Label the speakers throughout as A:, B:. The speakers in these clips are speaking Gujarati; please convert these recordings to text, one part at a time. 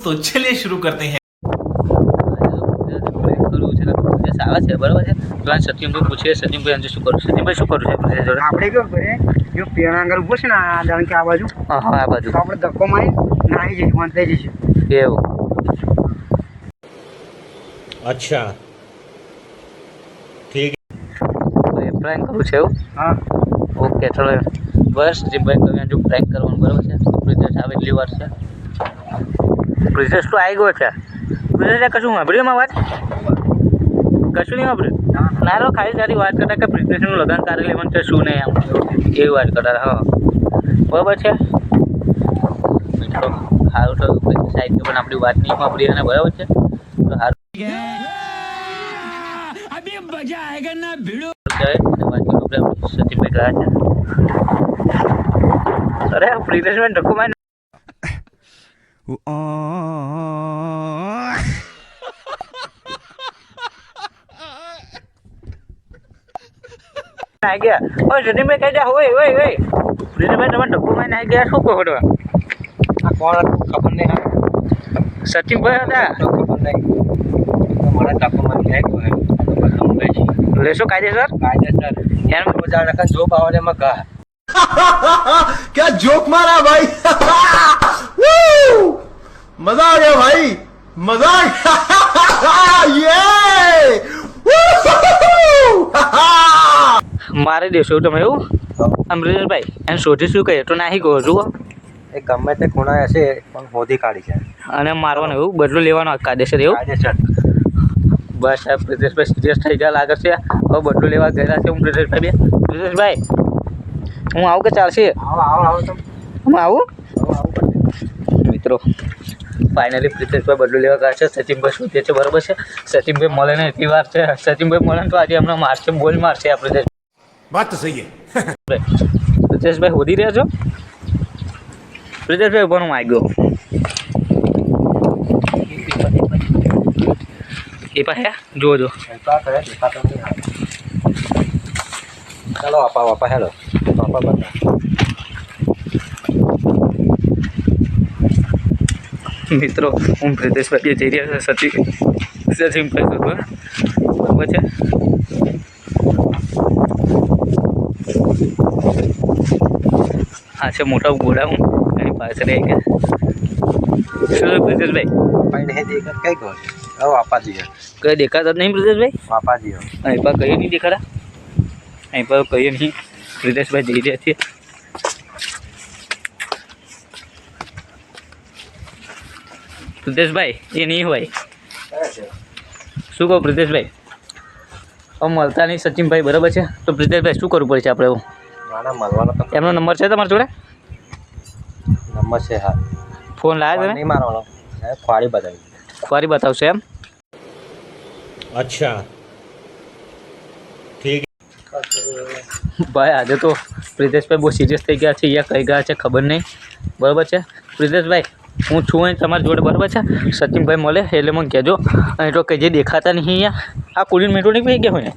A: तो चलिए शुरू करते हैं।
B: આવે છે બરાબર છે તો સચિનભાઈ પૂછીએ સચિનભાઈ અંજુ શું કરું સચિનભાઈ શું કરું છે
C: આપણે કેવું કરે જો પેણા આગળ ઉભો છે ને આ જાણ કે આ બાજુ
B: હા આ બાજુ
C: તો આપણે ધક્કો મારી નાહી જઈશું વાંધ થઈ જઈશું
B: એવું
A: अच्छा ठीक
B: પ્રેન્ક કરવું છે એવું
C: હા
B: ઓકે ચલો બસ સચિનભાઈ કહ્યું અંજુ પ્રેન્ક કરવાનું બરાબર છે પ્રિતેશ આવે એટલી વાર છે પ્રિતેશ તો આવી ગયો છે પ્રિતેશ કશું સાંભળ્યું એમાં વાત કશું નહીં આપણે ના લો ખાલી તારી વાત કરતા કે પ્રિતેશનું લગ્ન તારે લેવાનું છે શું નહીં આમ એવી વાત કરતા હા બરાબર છે મિત્રો સારું તો સાઈડ પણ આપણી વાત નહીં સાંભળી અને બરાબર છે તો સારું અભી મજા આયેગા ના ભીડો સચિનભાઈ ગયા છે અરે પ્રિતેશભાઈ ધક્કો મારી આ ગયા ઓય સચિનભાઈ કહી જા ઓય ઓય ઓય પ્રિતેશભાઈ તમે ધક્કો મારીને આવી ગયા શું કહો છો
C: આ કોણ હતું ખબર નહીં
B: સચિનભાઈ હતા
C: ખબર નહીં મને ધક્કો મારી જાય
B: લેશો કાયદેસર
C: કાયદેસર
B: એમ
C: મજા નકા જો પાવને માં કહા
A: क्या जोक मारा भाई मजा आ गया भाई मजा आ गया
B: મારી દેશો તમે એવું અમરેશભાઈ એને શોધી શું કહે તો નાહી ગયો જુઓ
C: એ ગમે તે ખૂણા હશે પણ હોધી કાઢી છે
B: અને મારવાનું એવું બદલો લેવાનો કાયદેસર એવું
C: કાયદેસર
B: બસ સાહેબ પ્રિતેશભાઈ સિરિયસ થઈ ગયા લાગે છે હવે બદલો લેવા ગયેલા છે હું પ્રિતેશભાઈ હું આવું કે ચાલશે
C: આવો તમે
B: હું આવું મિત્રો ફાઇનલી પ્રિતેશભાઈ બદલો લેવા ગયા છે સચિનભાઈ શું છે બરાબર છે સચિનભાઈ મળે ને એટલી વાર છે સચિનભાઈ મળે ને તો આજે હમણાં મારશે બોલ મારશે આ પ્રિતેશ
A: बात तो सही है
B: પ્રિતેશભાઈ હોદી રહ્યા છો પ્રિતેશભાઈ પણ હું આવી ગયો એ પાસે જોજો
C: ચાલો આપા હેલો આપા બતા
B: મિત્રો હું પ્રિતેશભાઈ જઈ રહ્યા છે સચિનભાઈ બરાબર છે આ છે મોટા ઘોડા હું એની પાછળ આવી ગયા શું પ્રિતેશભાઈ
C: પાઈને દેખત કઈ ગયો હવે આપા જીઓ
B: કઈ દેખાતા જ નહીં પ્રિતેશભાઈ
C: આપા જીઓ
B: અહીં પર કહીએ નહીં દેખાડા અહીં પર કહીએ નહીં પ્રિતેશભાઈ જઈ રહ્યા છીએ પ્રિતેશભાઈ એ નહીં હોય શું કહું પ્રિતેશભાઈ હવે મળતા નહીં સચિનભાઈ બરાબર છે તો પ્રિતેશભાઈ શું કરવું પડશે આપણે એવું
C: મારા મળવાનો તો
B: એમનો નંબર છે તમારા જોડે
C: નંબર છે હા
B: ફોન લાવ્યા તમે
C: નહીં મારવાનો ખવાડી બતાવી
B: ફરી બતાવશો એમ
A: अच्छा ठीक
B: ભાઈ આજે તો પ્રિતેશભાઈ બહુ સિરિયસ થઈ ગયા છે અહીંયા કઈ ગયા છે ખબર નહીં બરાબર છે પ્રિતેશભાઈ હું છું અહીં તમારી જોડે બરાબર છે સચિનભાઈ મળે એટલે મને કહેજો અહીં તો કંઈ જે દેખાતા નહીં અહીંયા આ કુલીન મીઠું નહીં પડી ગયા હોય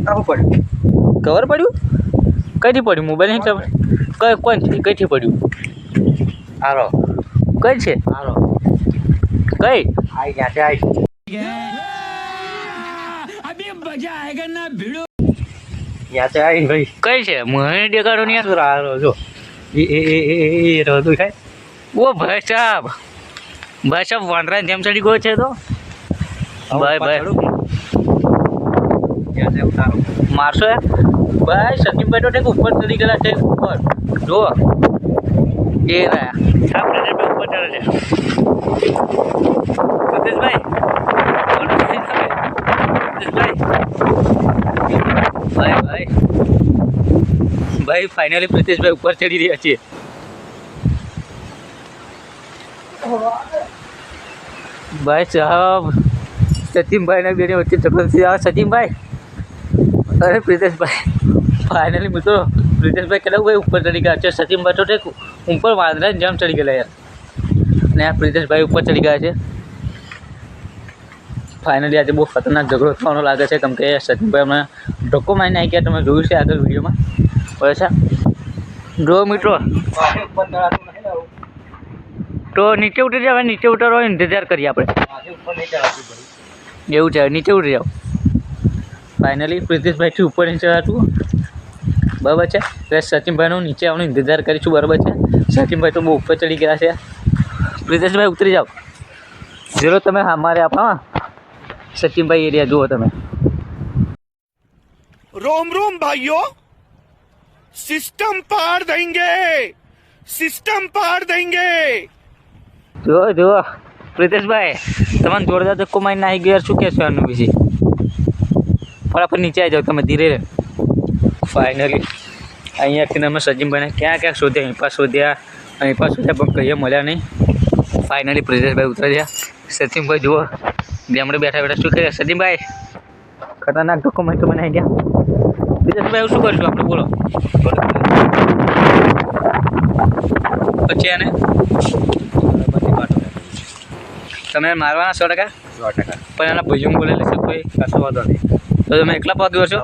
C: આવું પડ્યું
B: કવર પડ્યું કઈથી પડ્યું મોબાઈલ નહીં ખબર કોણ છે કઈથી પડ્યું
C: હારો
B: કઈ છે
C: હારો
B: કઈ
C: આઈ ગયા છે આઈ યા છે આઈ ભાઈ
B: કઈ છે મને દેખાડો નહીં યાર
C: હારો જો એ રહો ખાય
B: ઓ ભાઈ સાહેબ વાંદરા જેમ ચડી ગયો છે તો ભાઈ મારશો યાર ભાઈ સચિનભાઈ તો ટેક ઉપર ચડી ગયેલા છે ઉપર જો એ રહ્યા ઉપર ચડે છે સતીશભાઈ ભાઈ ફાઇનલી પ્રિતેશભાઈ ઉપર ચડી રહ્યા છીએ ભાઈ સાહેબ સચિનભાઈને બેને વચ્ચે ઝઘડો થયો સચિનભાઈ અરે પ્રિતેશભાઈ ફાઇનલી મિત્રો પ્રિતેશભાઈ કેટલા ભાઈ ઉપર ચડી ગયા છે સચિનભાઈ તો ઠેક ઉપર વાંદરા જેમ ચડી ગયેલા યાર ને આ પ્રિતેશભાઈ ઉપર ચડી ગયા છે ફાઇનલી આજે બહુ ખતરનાક ઝઘડો થવાનો લાગે છે કેમ કે સચિનભાઈ અમને ધક્કો મારીને આવી ગયા તમે જોયું છે આગળ વિડીયોમાં બરાબર છે જો મિત્રો તો નીચે ઉતરી જાવ, નીચે ઉતરવા ઇંતજાર કરીએ આપણે. એવું છે, નીચે ઉતરી જાઓ. ફાઇનલી પ્રિતેશભાઈથી ઉપર નહીં ચડાતું, બરાબર છે. એટલે સચિનભાઈનું નીચે આવવાનું ઇંતજાર કરીશું, બરાબર છે. સચિનભાઈ તો બહુ ઉપર ચડી ગયા છે. પ્રિતેશભાઈ ઉતરી જાઓ. જેલો તમે અમારે આપણા સચિનભાઈ એરિયા જુઓ તમે.
D: रोम रोम भाइयों, सिस्टम पार देंगे, सिस्टम पार देंगे.
B: જુઓ પ્રિતેશભાઈ, તમને જોરદાર ધક્કો મારીને આવી ગયા. શું કહેશો આનું બીજી? ફટાફટ નીચે આવી જાઓ તમે, ધીરે. ફાઇનલી અહીંયાથી અમે સચિનભાઈને ક્યાં ક્યાં શોધ્યા, અહીં પાસ શોધ્યા, અહીં પાસ શોધ્યા, પણ કહીએ મળ્યા નહીં. ફાઇનલી પ્રિતેશભાઈ ઉતર્યા. સચિનભાઈ જુઓ ગામડે બેઠા બેઠા શું કર્યા. સચિનભાઈ ખતરનાક ધક્કો મારી તો બનાવી ગયા. પ્રિતેશભાઈ શું કરીશું આપણે, બોલો. પછી એને તમે મારવાના 100%?
C: 100%.
B: પણ એના ભાઈઓ બોલેલી છે કોઈ?
C: કશો વાંધો નહીં.
B: તો તમે એકલા પગ્યો છો?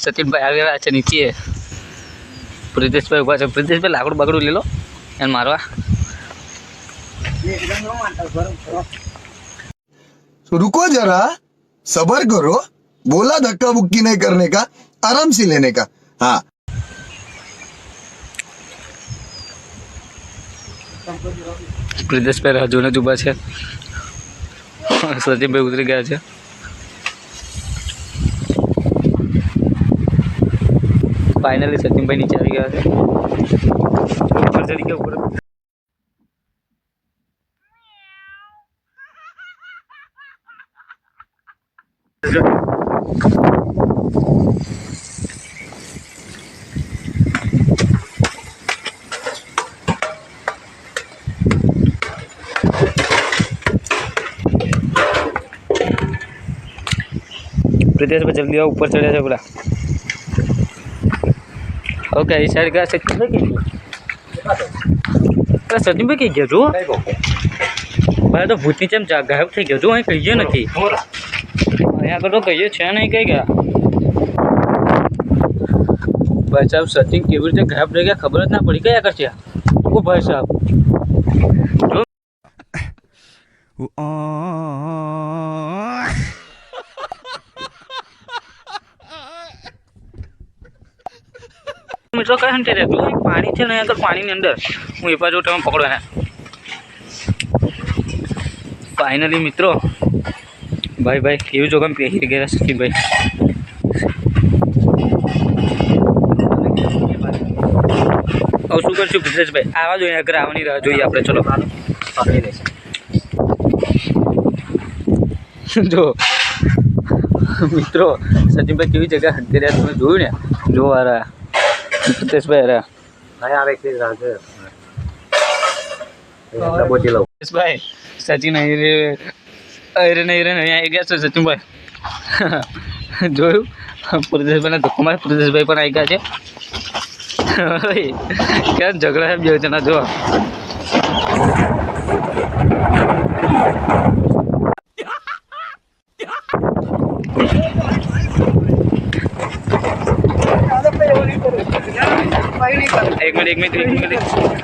B: સચિનભાઈ આવી રહ્યા છે નીચે. પ્રિતેશભાઈ ઉભા છે. પ્રિતેશભાઈ લાકડું બાકડું લઈ લો એને મારવા.
E: रुको जरा, सबर करो. बोला धक्का बुक्की नहीं करने का, आराम से लेने का. हाँ,
B: પ્રિતેશભાઈ રાહ જોઈને જ ઊભા છે. સચિનભાઈ ઉતરી ગયા છે. ફાઇનલી સચિનભાઈ નીચે આવી ગયા છે. ઉપર ચડી ગયા ઉપર. પ્રિતેશભાઈ જલ્દી આવો, ઉપર ચડ્યા છે પેલા. ઓકે, એ સાઈડ ગયા. સચિનભાઈ કઈ ગયા? સચિનભાઈ કઈ ગયા? જુઓ ભાઈ, તો ભૂતની જેમ ગાયબ થઈ ગયો. જો અહીં કહીએ નથી, અહીંયા આગળ તો કહીએ છે નહીં. કઈ ગયા ભાઈ સાહેબ? સચિન કેવી રીતે ગાયબ થઈ ગયા ખબર જ ના પડી. કયા કરશે ઓ ભાઈ સાહેબ? મિત્રો કઈ હંતે રહેતું પાણી છે ને આગળ, પાણીની અંદર હું એ બાજુ તમે પકડવાના. ફાઇનલી મિત્રો ભાઈ કેવી જોગમ પહેરી ગયા સચિનભાઈ. હવે શું કરશું પ્રિતેશભાઈ? આવા જોઈએ આગળ આવવાની રાહ જોઈએ આપણે. ચલો જો મિત્રો સચિનભાઈ કેવી જગ્યા હંતે રહ્યા તમે જોયું ને. જો આ પ્રિતેશભાઈ અરે પ્રિતેશભાઈ સચિન અહીં આવી ગયા છે. સચિનભાઈ જોયું પ્રિતેશભાઈને ધક્કો મારે. પ્રિતેશભાઈ પણ આવી ગયા છે. ક્યાં ઝઘડા બે જણા જો.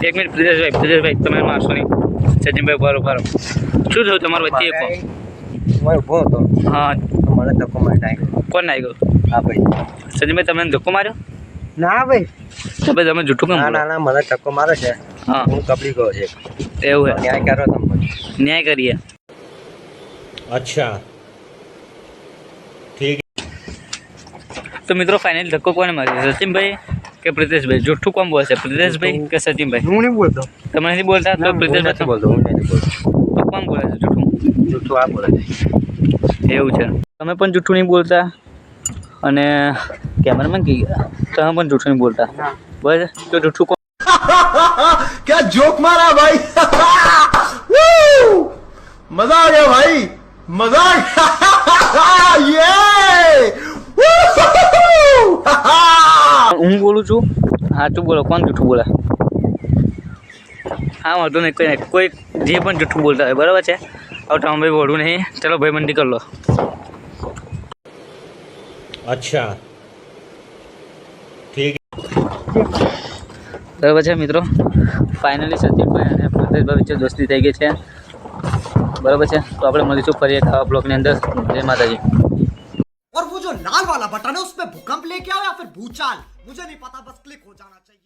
B: એક મિનિટ પ્રિતેશભાઈ તમે મારશો નહીં. સચિનભાઈ બરોબર શું થયું તમારું વચ્ચે?
C: ઉભો હતો.
B: હા,
C: મને ધક્કો મારી.
B: કોણ આવી ગયું?
C: હા ભાઈ.
B: સચિનભાઈ તમને ધક્કો માર્યો?
C: ના ભાઈ,
B: તો ભાઈ તમે જૂઠું કેમ બોલો?
C: ના, મને ધક્કો મારે છે.
B: હા,
C: હું કબડી ગયો છે.
B: એવું હે?
C: ન્યાય કરો તમે.
B: ન્યાય કરીએ.
D: अच्छा,
B: તો મિત્રો ફાઇનલ ધક્કો કોને માર્યો? સચિનભાઈ કે પ્રિતેશભાઈ? જૂઠું કોણ બોલશે, પ્રિતેશભાઈ કે સચિનભાઈ?
C: હું નહીં બોલતો.
B: તમે નથી બોલતા તો પ્રિતેશભાઈ
C: બોલતો. હું નથી બોલતો.
B: તો કોણ બોલે છે જૂઠું?
C: જૂઠું આ બોલે છે.
B: એવું છે. તમે પણ જૂઠું નહીં બોલતા અને કેમેરામેન કહી ગયા તમે પણ જૂઠું નહીં બોલતા. બસ તો જૂઠું કોણ?
A: क्या जोक मारा भाई. Woo! मजा आ गया भाई, मजा आ गया. ये
B: હું બોલું છું સાચું બોલો. કોણ જૂઠું બોલે? હા વાંધો નહીં, કોઈ જે પણ જૂઠું બોલતા હોય બરાબર છે. હવે તમે ભાઈ વળવું નહીં. ચલો ભાઈ મંડી કરી લો.
D: अच्छा ठीक
B: બરાબર છે મિત્રો, ફાઇનલી સચિનભાઈ અને પૃથ્વીભાઈ વચ્ચે દોસ્તી થઈ ગઈ છે. બરાબર છે, તો આપણે મળીશું ફરી એક આવા બ્લોગની અંદર. જય માતાજી.
F: और वो जो लाल वाला बटन है उस पे भूकंप लेके आओ या फिर भूचाल, मुझे नहीं पता, बस क्लिक हो जाना चाहिए.